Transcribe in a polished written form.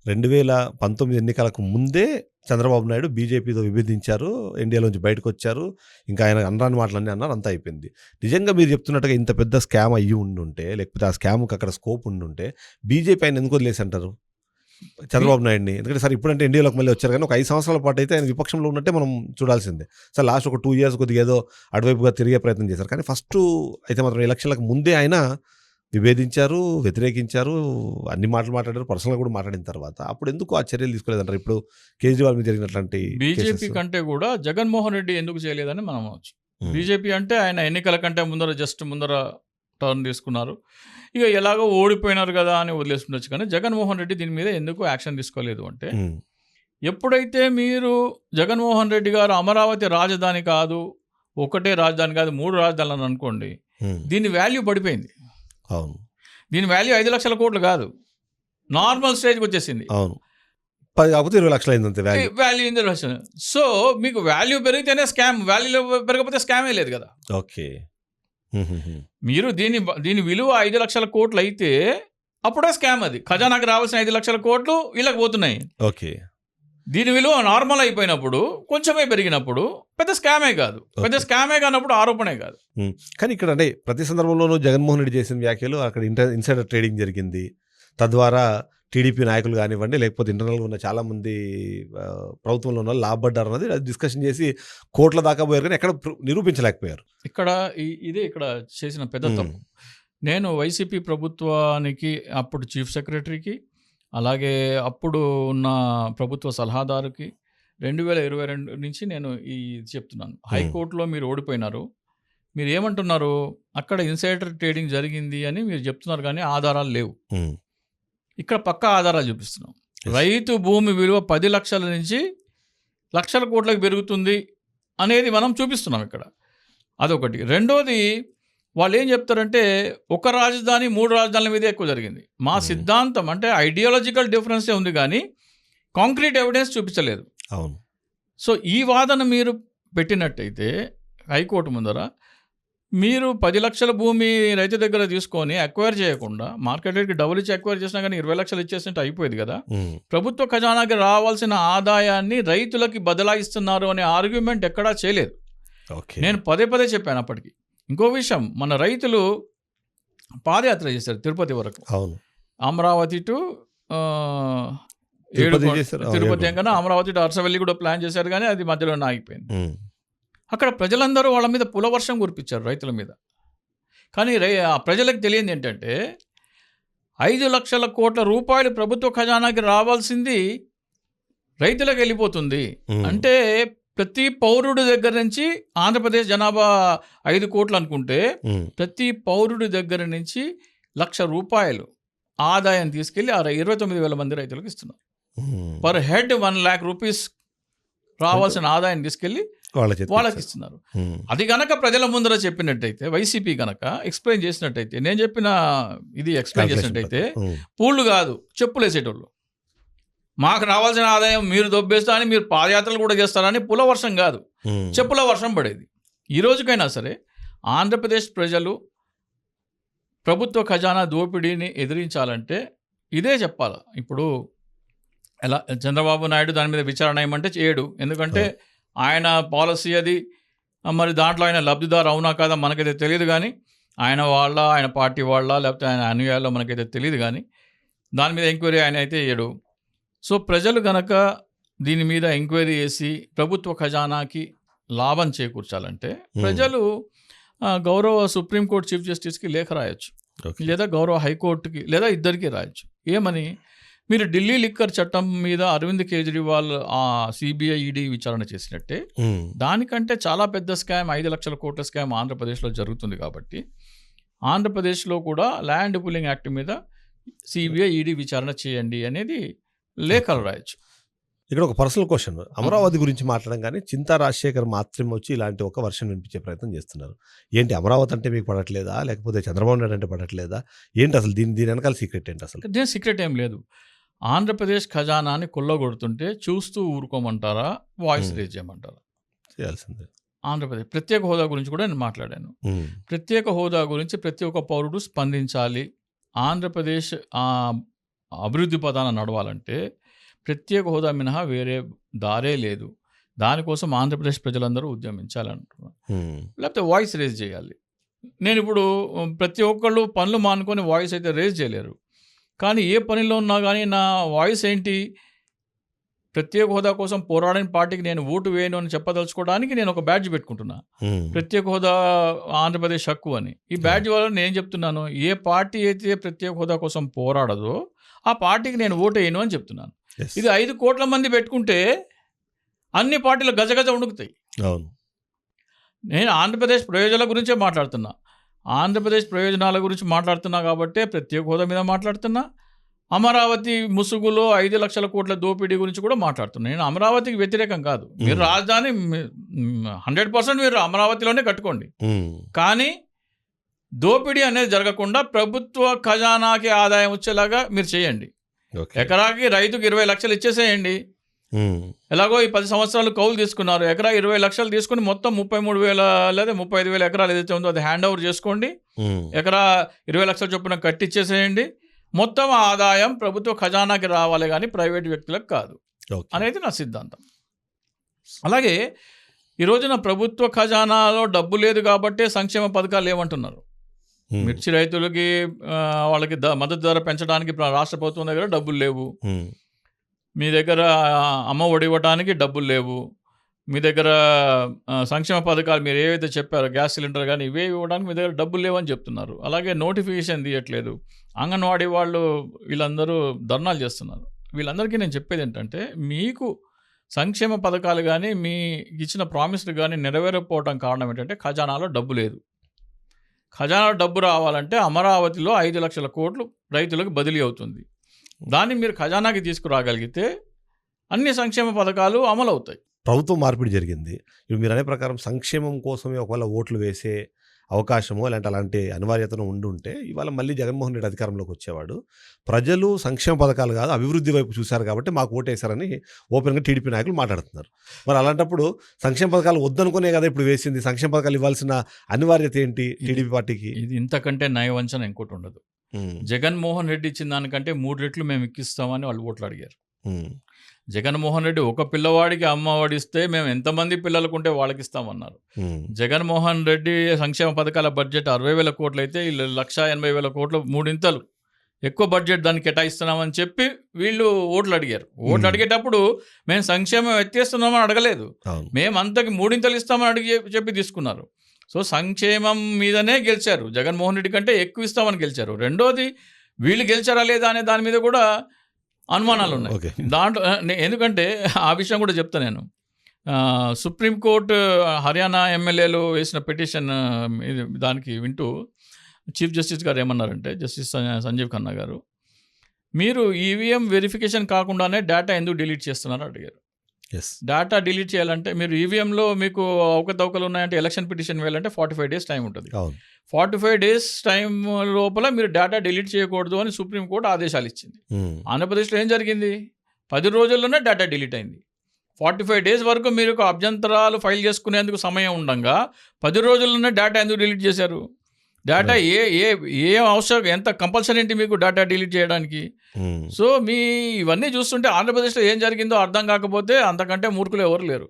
2019 ఎన్నికలకు ముందే చంద్రబాబు నాయుడు బీజేపీతో విభేదించారు. ఎన్డీఏలోంచి బయటకొచ్చారు. ఇంకా ఆయన అనరాని మాటలన్నీ అన్నారు. అంతా అయిపోయింది. నిజంగా మీరు చెప్తున్నట్టుగా ఇంత పెద్ద స్కామ్ అయ్యి ఉండుంటే, లేకపోతే ఆ స్కామ్‌కి అక్కడ స్కోప్ ఉండుంటే, బీజేపీ ఆయన ఎందుకు వదిలేసంటారు చంద్రబాబు నాయుడిని? ఎందుకంటే సార్ ఇప్పుడంటే ఎన్డీఏలోకి మళ్ళీ వచ్చారు కానీ, ఒక 5 సంవత్సరాల పాటు అయితే ఆయన విపక్షంలో ఉన్నట్టే మనం చూడాల్సిందే. సార్ లాస్ట్ ఒక 2 ఇయర్స్ కొద్దిగా ఏదో అటువైపుగా తిరిగే ప్రయత్నం చేశారు. కానీ ఫస్టు అయితే మాత్రం ఎలక్షన్‌లకు ముందే ఆయన విభేదించారు, వ్యతిరేకించారు, అన్ని మాటలు మాట్లాడారు. పర్సనల్‌గా కూడా మాట్లాడిన తర్వాత అప్పుడు ఎందుకు ఆ చర్యలు తీసుకోలేదంటారు? ఇప్పుడు కేజ్రీవాల్ మీద జరిగినట్లాంటి బీజేపీ కేసెస్. కంటే కూడా జగన్మోహన్ రెడ్డి ఎందుకు చేయలేదని మనం అనవచ్చు. హ్మ్. బీజేపీ అంటే ఆయన ఎన్నికల కంటే ముందర టర్న్ తీసుకున్నారు. ఇక ఎలాగో ఓడిపోయినారు కదా అని వదిలేస్తుండొచ్చు. కానీ జగన్మోహన్ రెడ్డి దీని మీద ఎందుకు యాక్షన్ తీసుకోలేదు అంటే, హ్మ్. ఎప్పుడైతే మీరు జగన్మోహన్ రెడ్డి గారు అమరావతి రాజధాని కాదు, ఒకటే రాజధాని కాదు, 3 రాజధానులు అనుకోండి, హ్మ్. దీని వాల్యూ పడిపోయింది. అవును. దీని వాల్యూ 5 లక్షల కోట్లు కాదు, నార్మల్ స్టేజ్కి వచ్చేసింది. అవును. 10 కాకపోతే 20 లక్షలు అయిందంతే value. Value in the relation. So మీకు వాల్యూ పెరిగితేనే స్కామ్, వాల్యూ పెరగకపోతే స్కామే లేదు కదా. ఓకే. హుహుహు. మీరు దీని విలువ 5 లక్షల కోట్లు అయితే అప్పుడే స్కామ్. అది ఖజానాకి రావాల్సిన 5 లక్షల కోట్లు వీళ్ళకి పోతున్నాయి. ఓకే. దీని విలువ నార్మల్ అయిపోయినప్పుడు, కొంచెమే పెరిగినప్పుడు పెద్ద స్కామే కాదు. పెద్ద ఓకే. స్కామే కానప్పుడు ఆరోపణే కాదు. హ్మ్. కానీ ఇక్కడ అంటే ప్రతి సందర్భంలోనూ జగన్మోహన్ రెడ్డి చేసిన వ్యాఖ్యలు అక్కడ ఇన్సైడర్ ట్రేడింగ్ జరిగింది. తద్వారా టీడీపీ నాయకులు గానివ్వండి, లేకపోతే ఇంటర్నల్‌గా ఉన్న చాలామంది ప్రభుత్వంలో ఉన్నోళ్ళు లాభపడ్డారన్నది డిస్కషన్ చేసి కోట్ల దాకా పోయారు కానీ ఎక్కడ నిరూపించలేకపోయారు. ఇక్కడ ఇక్కడ చేసిన పెద్ద హ్మ్. తప్పు. నేను వైసీపీ ప్రభుత్వానికి అప్పుడు చీఫ్ సెక్రటరీకి, అలాగే అప్పుడు ఉన్న ప్రభుత్వ సలహాదారుకి 2022 నుంచి నేను చెప్తున్నాను. హైకోర్టులో మీరు ఓడిపోయినారు. మీరు ఏమంటున్నారు? అక్కడ ఇన్సైడర్ ట్రేడింగ్ జరిగింది అని మీరు చెప్తున్నారు కానీ ఆధారాలు లేవు. హ్మ్. ఇక్కడ పక్కా ఆధారాలు చూపిస్తున్నాం. Yes. రైతు భూమి విలువ 10 లక్షల నుంచి లక్షల కోట్లకు పెరుగుతుంది అనేది మనం చూపిస్తున్నాం ఇక్కడ. అదొకటి. రెండోది, వాళ్ళు ఏం చెప్తారంటే ఒక రాజధాని 3 రాజధానుల మీదే ఎక్కువ జరిగింది. మా సిద్ధాంతం అంటే ఐడియాలజికల్ డిఫరెన్సే ఉంది కానీ కాంక్రీట్ ఎవిడెన్స్ చూపించలేదు. అవును. సో ఈ వాదన మీరు పెట్టినట్టయితే హైకోర్టు ముందర, మీరు 10 లక్షల భూమి రైతు దగ్గర తీసుకొని అక్వైర్ చేయకుండా మార్కెట్ రేట్కి డబుల్ ఇచ్చి అక్వైర్ చేసినా కానీ 20 లక్షలు ఇచ్చేసినట్టు అయిపోయేది కదా. హ్మ్. ప్రభుత్వ ఖజానాకి రావాల్సిన ఆదాయాన్ని రైతులకి బదలాయిస్తున్నారు అనే ఆర్గ్యుమెంట్ ఎక్కడా చేయలేదు. ఓకే. నేను పదే చెప్పాను అప్పటికి. ఇంకో విషయం, మన రైతులు పాదయాత్ర చేశారు తిరుపతి వరకు. అవును. అమరావతి టు తిరుపతి చేశారు. తిరుపతి కన్నా అమరావతి టు అరసవల్లి కూడా ప్లాన్ చేశారు కానీ అది మధ్యలో ఆగిపోయింది. హ్మ్. అక్కడ ప్రజలందరూ వాళ్ళ మీద పులవర్షం కురిపించారు రైతుల మీద. కానీ ఆ ప్రజలకు తెలియంది ఏంటంటే 5 లక్షల కోట్ల రూపాయలు ప్రభుత్వ ఖజానాకి రావాల్సింది రైతులకు వెళ్ళిపోతుంది. హ్మ్. అంటే ప్రతి పౌరుడి దగ్గర నుంచి, ఆంధ్రప్రదేశ్ జనాభా 5 కోట్లు అనుకుంటే హ్మ్. ప్రతి పౌరుడి దగ్గర నుంచి ₹1,00,000 ఆదాయం తీసుకెళ్లి 29,000 మంది రైతులకు ఇస్తున్నారు. హ్మ్. పర్ హెడ్ ₹1,00,000 రావాల్సిన ఆదాయం తీసుకెళ్లి వాళ్ళకి ఇస్తున్నారు. హ్మ్. అది గనక ప్రజల ముందర చెప్పినట్టయితే, వైసీపీ గనక ఎక్స్ప్లెయిన్ చేసినట్టయితే, నేను చెప్పిన ఇది ఎక్స్ప్లెయిన్ చేసినట్టయితే హ్మ్. పూళ్ళు కాదు చెప్పులేసేటోళ్ళు. మాకు రావాల్సిన ఆదాయం మీరు దొబ్బేస్తా అని, మీరు పాదయాత్రలు కూడా చేస్తారని పుల వర్షం కాదు, హ్మ్. చెప్పుల వర్షం పడేది. ఈ రోజుకైనా సరే ఆంధ్రప్రదేశ్ ప్రజలు ప్రభుత్వ ఖజానా దోపిడీని ఎదిరించాలంటే ఇదే చెప్పాలి. ఇప్పుడు ఎలా చంద్రబాబు నాయుడు దాని మీద విచారణ ఏమంటే చేయడు. ఎందుకంటే ఆయన పాలసీ అది. మరి దాంట్లో ఆయన లబ్ధిదారు అవునా కాదా మనకైతే తెలియదు. కానీ ఆయన పార్టీ వాళ్ళ లేకపోతే ఆయన అనుయాయుల్లో మనకైతే తెలియదు. కానీ దాని మీద ఎంక్వైరీ ఆయన అయితే చేయడు. సో ప్రజలు గనక దీని మీద ఎంక్వైరీ చేసి ప్రభుత్వ ఖజానాకి లాభం చేకూర్చాలంటే ప్రజలు గౌరవ సుప్రీంకోర్టు చీఫ్ జస్టిస్కి లేఖ రాయొచ్చు, లేదా గౌరవ హైకోర్టుకి, లేదా ఇద్దరికి రాయొచ్చు. ఏమని? మీరు ఢిల్లీ లిక్కర్ చట్టం మీద అరవింద్ కేజ్రీవాల్ సిబిఐ ఈడీ విచారణ చేసినట్టే దానికంటే చాలా పెద్ద స్కామ్, 5 లక్షల కోట్ల స్కామ్ ఆంధ్రప్రదేశ్లో జరుగుతుంది. కాబట్టి ఆంధ్రప్రదేశ్లో కూడా ల్యాండ్ పూలింగ్ యాక్ట్ మీద సిబిఐ ఈడీ విచారణ చేయండి అనేది లేఖలు రాయొచ్చు. ఇక్కడ ఒక పర్సనల్ క్వశ్చన్, అమరావతి గురించి మాట్లాడంగానే చింతా రాజశేఖర్ మాత్రం వచ్చి ఇలాంటి ఒక వర్షన్ వినిపించే ప్రయత్నం చేస్తున్నారు. ఏంటి అమరావతి అంటే మీకు పడట్లేదా, లేకపోతే చంద్రబాబు నాయుడు అంటే పడట్లేదా, ఏంటి అసలు దీని వెనకాల సీక్రెట్ ఏంటి? అసలు దీని సీక్రెట్ ఏం లేదు. ఆంధ్రప్రదేశ్ ఖజానాన్ని కొల్లగొడుతుంటే చూస్తూ ఊరుకోమంటారా, వాయిస్ రేజ్ చేయమంటారా? చేయాల్సిందే. ఆంధ్రప్రదేశ్ ప్రత్యేక హోదా గురించి కూడా నేను మాట్లాడాను. ప్రత్యేక హోదా గురించి ప్రతి ఒక్క పౌరుడు స్పందించాలి. ఆంధ్రప్రదేశ్ అభివృద్ధి పదాన నడవాలంటే ప్రత్యేక హోదా మినహా వేరే దారే లేదు. దానికోసం ఆంధ్రప్రదేశ్ ప్రజలందరూ ఉద్యమించాలంటున్నాను. లేకపోతే వాయిస్ రేజ్ చేయాలి. నేను ఇప్పుడు ప్రతి ఒక్కళ్ళు పనులు మానుకొని వాయిస్ అయితే రేజ్ చేయలేరు. కానీ ఏ పనిలో ఉన్నా కానీ నా వాయిస్ ఏంటి, ప్రత్యేక హోదా కోసం పోరాడిన పార్టీకి నేను ఓటు వేయను అని చెప్పదలుచుకోవడానికి నేను ఒక బ్యాడ్జ్ పెట్టుకుంటున్నా. ప్రత్యేక హోదా ఆంధ్రప్రదేశ్ హక్కు అని. ఈ బ్యాడ్జ్ వల్ల నేను చెప్తున్నాను, ఏ పార్టీ అయితే ప్రత్యేక హోదా కోసం పోరాడదో ఆ పార్టీకి నేను ఓటు వేయను అని చెప్తున్నాను. ఇది 5 కోట్ల మంది పెట్టుకుంటే అన్ని పార్టీలు గజగజ ఉణుకుతాయి. అవును, నేను ఆంధ్రప్రదేశ్ ప్రయోజనాల గురించే మాట్లాడుతున్నా. ఆంధ్రప్రదేశ్ ప్రయోజనాల గురించి మాట్లాడుతున్నా కాబట్టి ప్రత్యేక హోదా మీద మాట్లాడుతున్నా. అమరావతి ముసుగులో 5 లక్షల కోట్ల దోపిడీ గురించి కూడా మాట్లాడుతున్నా. నేను అమరావతికి వ్యతిరేకం కాదు. మీరు రాజధాని 100% మీరు అమరావతిలోనే కట్టుకోండి. కానీ దోపిడీ అనేది జరగకుండా ప్రభుత్వ ఖజానాకి ఆదాయం వచ్చేలాగా మీరు చేయండి. ఎకరాకి రైతుకు 20 లక్షలు ఇచ్చేసేయండి. ఎలాగో ఈ 10 సంవత్సరాలు కౌలు తీసుకున్నారు. ఎకరా 20 లక్షలు తీసుకుని మొత్తం 33,000 లేదా 35,000 ఎకరాలు ఏదైతే ఉందో అది హ్యాండ్ ఓవర్ చేసుకోండి. ఎకరా 20 లక్షల చొప్పున కట్టిచ్చేసేయండి. మొత్తం ఆదాయం ప్రభుత్వ ఖజానాకి రావాలి కానీ ప్రైవేట్ వ్యక్తులకు కాదు అనేది నా సిద్ధాంతం. అలాగే ఈ రోజున ప్రభుత్వ ఖజానాలో డబ్బు లేదు కాబట్టి సంక్షేమ పథకాలు ఏమంటున్నారు. మిర్చి రైతులకి వాళ్ళకి మద్దతు ధర పెంచడానికి రాష్ట్ర ప్రభుత్వం దగ్గర డబ్బులు లేవు. మీ దగ్గర అమ్మ ఒడి ఇవ్వడానికి డబ్బులు లేవు. మీ దగ్గర సంక్షేమ పథకాలు మీరు ఏవైతే చెప్పారో గ్యాస్ సిలిండర్ కానీ ఇవే ఇవ్వడానికి మీ దగ్గర డబ్బులు లేవని చెప్తున్నారు. అలాగే నోటిఫికేషన్ తీయట్లేదు. అంగన్వాడీ వాళ్ళు వీళ్ళందరూ ధర్నాలు చేస్తున్నారు. వీళ్ళందరికీ నేను చెప్పేది ఏంటంటే, మీకు సంక్షేమ పథకాలు కానీ మీ ఇచ్చిన ప్రామిస్లు కానీ నెరవేరకపోవడం కారణం ఏంటంటే ఖజానాలో డబ్బు లేదు. ఖజానాలో డబ్బు రావాలంటే అమరావతిలో 5 లక్షల కోట్లు రైతులకు బదిలీ అవుతుంది. దాన్ని మీరు ఖజానాకి తీసుకురాగలిగితే అన్ని సంక్షేమ పథకాలు అమలు అవుతాయి. ప్రభుత్వం మార్పిడి జరిగింది. ఇప్పుడు మీరు అనే ప్రకారం సంక్షేమం కోసమే ఒకవేళ ఓట్లు వేసే అవకాశమో అలాంటి అనివార్యతను ఉండుంటే ఇవాళ మళ్ళీ జగన్మోహన్ రెడ్డి అధికారంలోకి వచ్చేవాడు. ప్రజలు సంక్షేమ పథకాలు కాదు అభివృద్ధి వైపు చూశారు కాబట్టి మాకు ఓటేశారని ఓపెన్గా టీడీపీ నాయకులు మాట్లాడుతున్నారు. మరి అలాంటప్పుడు సంక్షేమ పథకాలు వద్దనుకునే కదా ఇప్పుడు వేసింది. సంక్షేమ పథకాలు ఇవ్వాల్సిన అనివార్యత ఏంటి టీడీపీ పార్టీకి? ఇది ఇంతకంటే నయవంచన ఇంకోటి ఉండదు. జగన్మోహన్ రెడ్డి ఇచ్చిన దానికంటే 3 రెట్లు మేము ఎక్కిస్తామని వాళ్ళు ఓట్లు అడిగారు. జగన్మోహన్ రెడ్డి ఒక పిల్లవాడికి అమ్మఒడి ఇస్తే మేము ఎంతమంది పిల్లలకు ఉంటే వాళ్ళకి ఇస్తామన్నారు. జగన్మోహన్ రెడ్డి సంక్షేమ పథకాల బడ్జెట్ 60,000 కోట్లు అయితే 1,80,000 కోట్లు, 3 ఇంతలు ఎక్కువ బడ్జెట్ దాన్ని కేటాయిస్తున్నామని చెప్పి వీళ్ళు ఓట్లు అడిగారు. ఓట్లు అడిగేటప్పుడు మేము సంక్షేమం ఎత్తేస్తున్నామని అడగలేదు. మేము అంతకి 3 ఇంతలు ఇస్తామని చెప్పి తీసుకున్నారు. సో సంక్షేమం మీదనే గెలిచారు. జగన్మోహన్ రెడ్డి కంటే ఎక్కువ ఇస్తామని గెలిచారు. రెండోది వీళ్ళు గెలిచారా లేదా అనే దాని మీద కూడా అనుమానాలు ఉన్నాయి దాంట్లో. ఎందుకంటే ఆ విషయం కూడా చెప్తా నేను. సుప్రీంకోర్టు హర్యానా ఎమ్మెల్యేలు వేసిన పిటిషన్ దానికి వింటూ చీఫ్ జస్టిస్ గారు ఏమన్నారంటే, జస్టిస్ సంజీవ్ ఖన్నా గారు, మీరు ఈవీఎం వెరిఫికేషన్ కాకుండానే డేటా ఎందుకు డిలీట్ చేస్తున్నారో అడిగారు. డేటా డిలీట్ చేయాలంటే మీరు ఈవీఎంలో మీకు అవకతవకలు ఉన్నాయంటే ఎలక్షన్ పిటిషన్ వేయాలంటే 45 days టైం ఉంటుంది. 45 days టైం లోపల మీరు డేటా డిలీట్ చేయకూడదు అని సుప్రీంకోర్టు ఆదేశాలు ఇచ్చింది. ఆంధ్రప్రదేశ్లో ఏం జరిగింది? 10 రోజుల్లోనే డేటా డిలీట్ అయింది. 45 days వరకు మీరు అభ్యంతరాలు ఫైల్ చేసుకునేందుకు సమయం ఉండగా 10 రోజుల్లోనే డేటా ఎందుకు డిలీట్ చేశారు? డేటా ఏ అవసరం, ఎంత కంపల్సరీ ఏంటి మీకు డేటా డిలీట్ చేయడానికి? సో ఇవన్నీ చూస్తుంటే ఆంధ్రప్రదేశ్లో ఏం జరిగిందో అర్థం కాకపోతే అంతకంటే మూర్ఖులు ఎవరు లేరు.